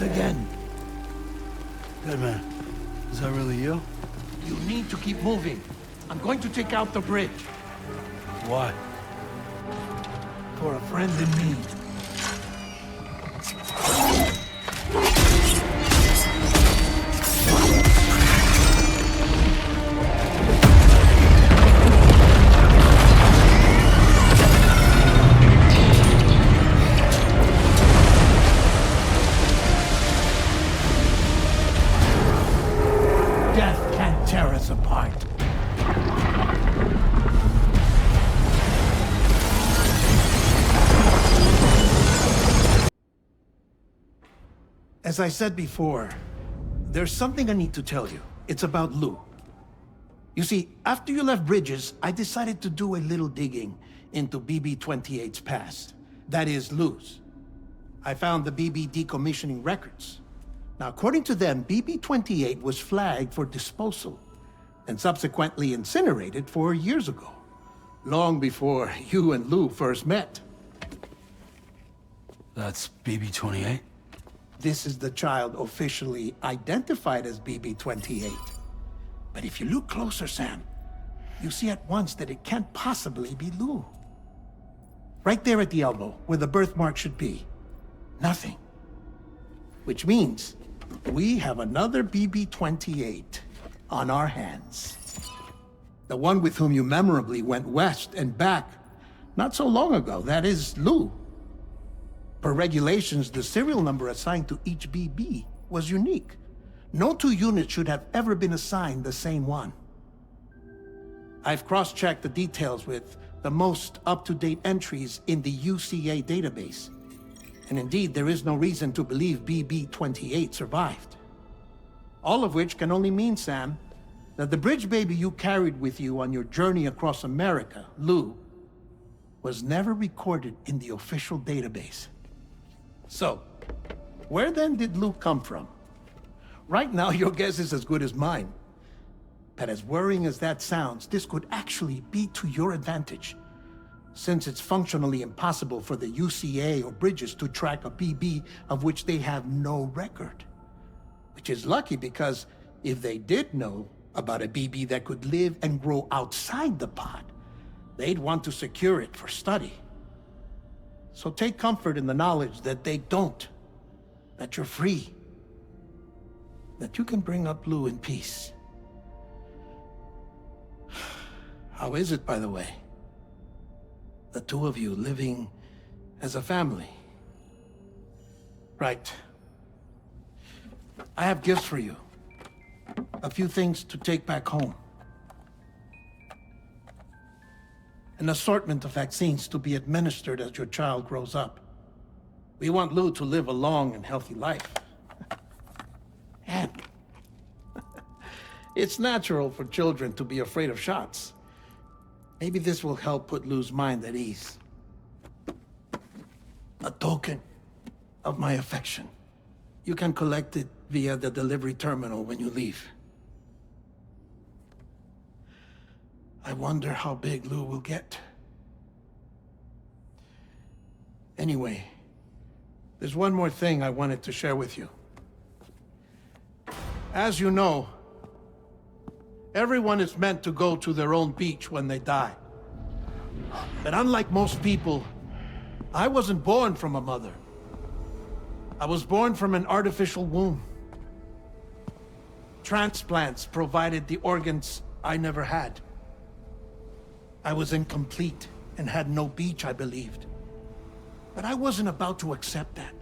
again. Deadman, is that really you? You need to keep moving. I'm going to take out the bridge. Why? For a friend in need. Death can't tear us apart. As I said before, there's something I need to tell you. It's about Lou. You see, after you left Bridges, I decided to do a little digging into BB-28's past. That is, Lou's. I found the BB decommissioning records. Now, according to them, BB-28 was flagged for disposal and subsequently incinerated 4 years ago, long before you and Lou first met. That's BB-28? This is the child officially identified as BB-28. But if you look closer, Sam, you see at once that it can't possibly be Lou. Right there at the elbow, where the birthmark should be. Nothing. Which means we have another BB-28 on our hands. The one with whom you memorably went west and back not so long ago, that is Lou. Per regulations, the serial number assigned to each BB was unique. No two units should have ever been assigned the same one. I've cross-checked the details with the most up-to-date entries in the UCA database. And indeed, there is no reason to believe BB-28 survived. All of which can only mean, Sam, that the bridge baby you carried with you on your journey across America, Lou, was never recorded in the official database. So, where then did Lou come from? Right now, your guess is as good as mine. But as worrying as that sounds, this could actually be to your advantage, since it's functionally impossible for the UCA or Bridges to track a BB of which they have no record. Which is lucky because if they did know about a BB that could live and grow outside the pod, they'd want to secure it for study. So take comfort in the knowledge that they don't, that you're free, that you can bring up Lou in peace. How is it, by the way? The two of you living as a family. Right. I have gifts for you. A few things to take back home. An assortment of vaccines to be administered as your child grows up. We want Lou to live a long and healthy life. And it's natural for children to be afraid of shots. Maybe this will help put Lou's mind at ease. A token of my affection. You can collect it via the delivery terminal when you leave. I wonder how big Lou will get. Anyway, there's one more thing I wanted to share with you. As you know, everyone is meant to go to their own beach when they die. But unlike most people, I wasn't born from a mother. I was born from an artificial womb. Transplants provided the organs I never had. I was incomplete and had no beach, I believed. But I wasn't about to accept that.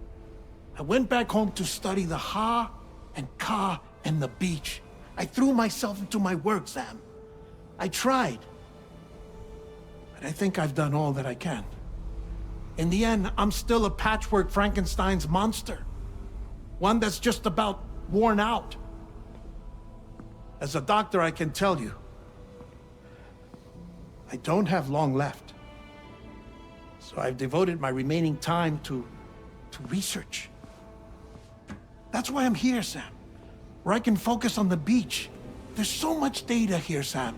I went back home to study the Ha and Ka and the beach. I threw myself into my work, Sam. I tried. But I think I've done all that I can. In the end, I'm still a patchwork Frankenstein's monster. One that's just about worn out. As a doctor, I can tell you, I don't have long left. So I've devoted my remaining time to research. That's why I'm here, Sam. Where I can focus on the beach. There's so much data here, Sam.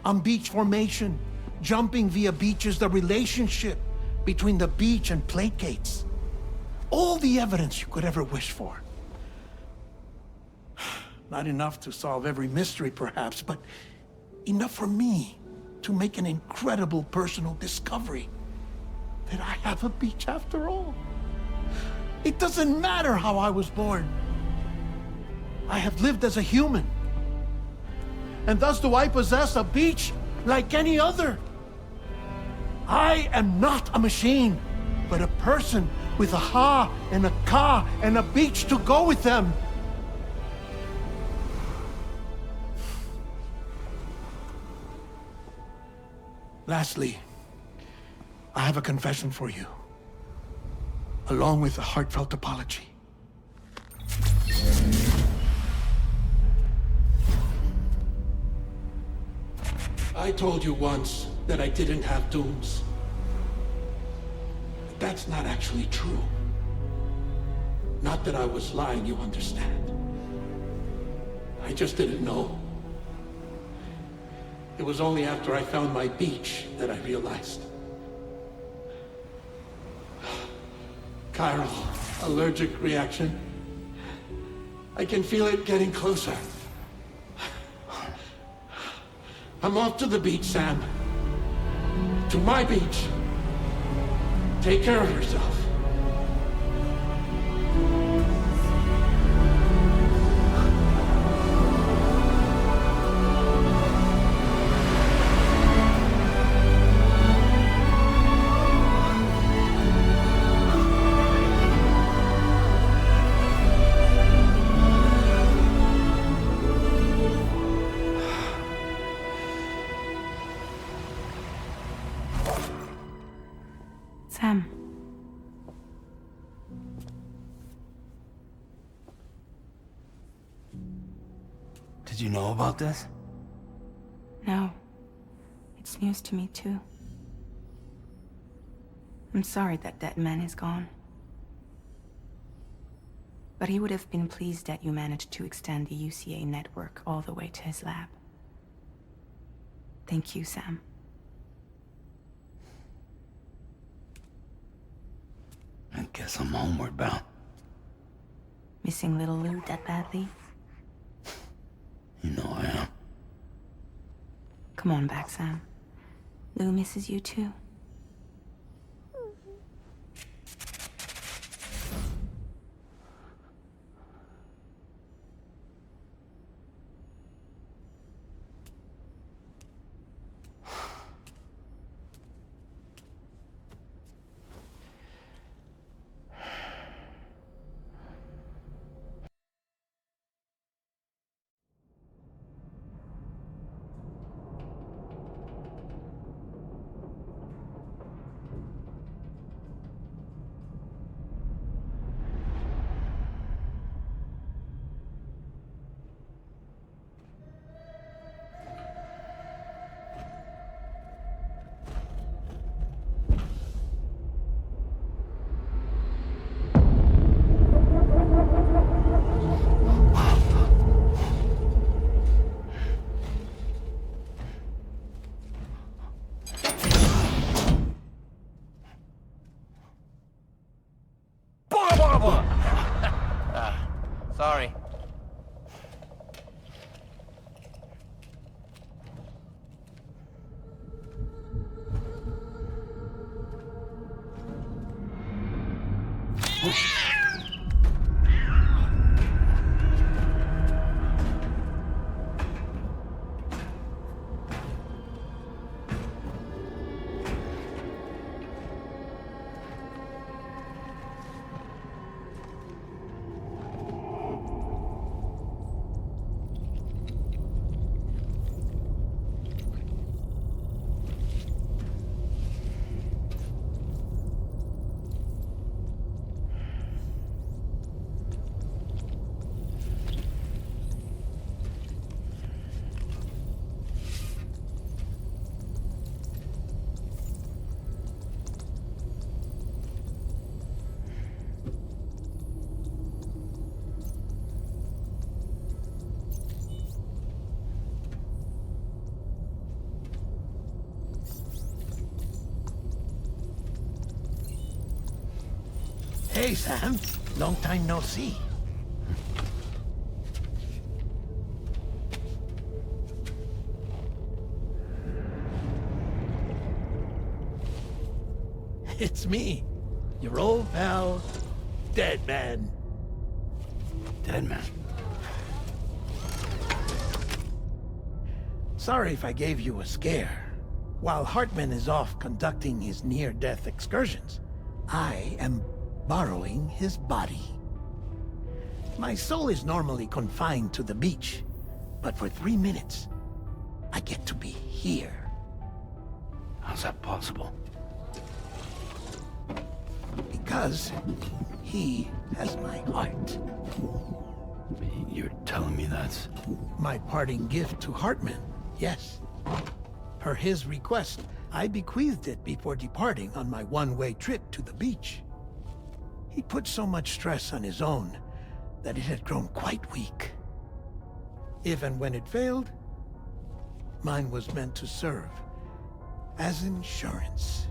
On beach formation, jumping via beaches, the relationship between the beach and plate gates. All the evidence you could ever wish for. Not enough to solve every mystery, perhaps, but enough for me to make an incredible personal discovery. That I have a beach after all. It doesn't matter how I was born. I have lived as a human. And thus do I possess a beach like any other. I am not a machine, but a person with a ha and a ka and a beach to go with them. Lastly, I have a confession for you, along with a heartfelt apology. I told you once that I didn't have dooms. But that's not actually true. Not that I was lying, you understand. I just didn't know. It was only after I found my beach that I realized. Chiral allergic reaction. I can feel it getting closer. I'm off to the beach, Sam. To my beach. Take care of yourself. Sam. Did you know about this? No. It's news to me, too. I'm sorry that Deadman is gone. But he would have been pleased that you managed to extend the UCA network all the way to his lab. Thank you, Sam. I guess I'm homeward bound. Missing little Lou that badly? You know I am. Come on back, Sam. Lou misses you too. Sorry. Hey, Sam. Long time no see. It's me, your old pal, Deadman. Deadman. Sorry if I gave you a scare. While Hartman is off conducting his near-death excursions, I am borrowing his body. My soul is normally confined to the beach, but for 3 minutes, I get to be here. How's that possible? Because he has my heart. You're telling me that's... My parting gift to Hartman, yes. Per his request, I bequeathed it before departing on my one-way trip to the beach. He put so much stress on his own that it had grown quite weak. If and when it failed, mine was meant to serve as insurance.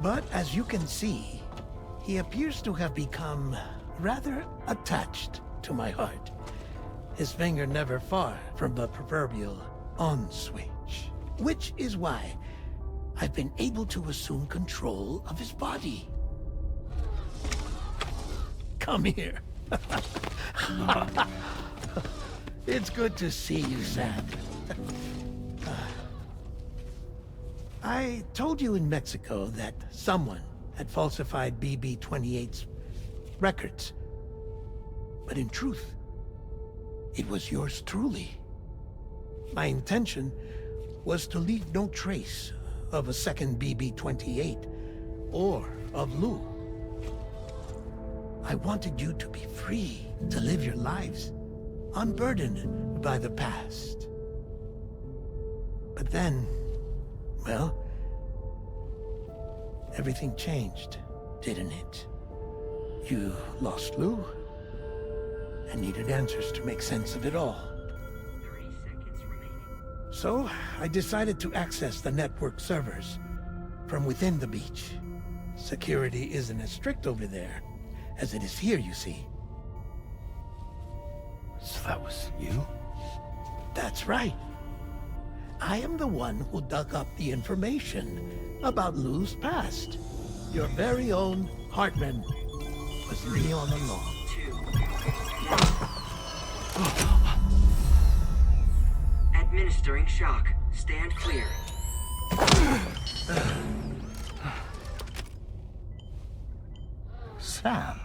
But as you can see, he appears to have become rather attached to my heart. His finger never far from the proverbial on switch. Which is why I've been able to assume control of his body. Come here. It's good to see you, Sam. I told you in Mexico that someone had falsified BB-28's records. But in truth, it was yours truly. My intention was to leave no trace of a second BB-28 or of Lou. I wanted you to be free to live your lives, unburdened by the past. But then, well, everything changed, didn't it? You lost Lou, and needed answers to make sense of it all. 30 seconds remaining. So, I decided to access the network servers from within the beach. Security isn't as strict over there as it is here, you see. So that was you? That's right. I am the one who dug up the information about Lou's past. Your very own Hartman was me all along. 2. Administering shock. Stand clear. Sam?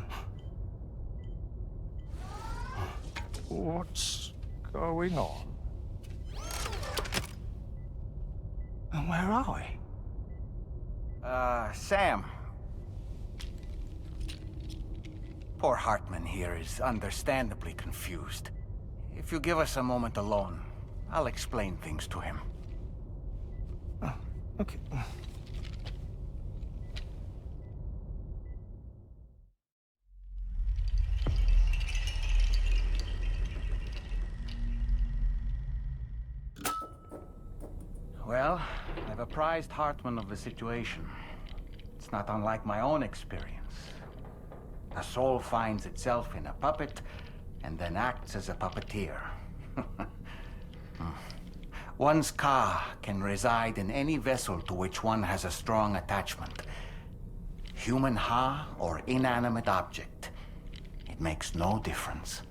What's going on? And where are we? Sam. Poor Hartman here is understandably confused. If you give us a moment alone, I'll explain things to him. Oh, okay. Well, I've apprised Hartman of the situation. It's not unlike my own experience. A soul finds itself in a puppet, and then acts as a puppeteer. One's ka can reside in any vessel to which one has a strong attachment. Human ha or inanimate object. It makes no difference.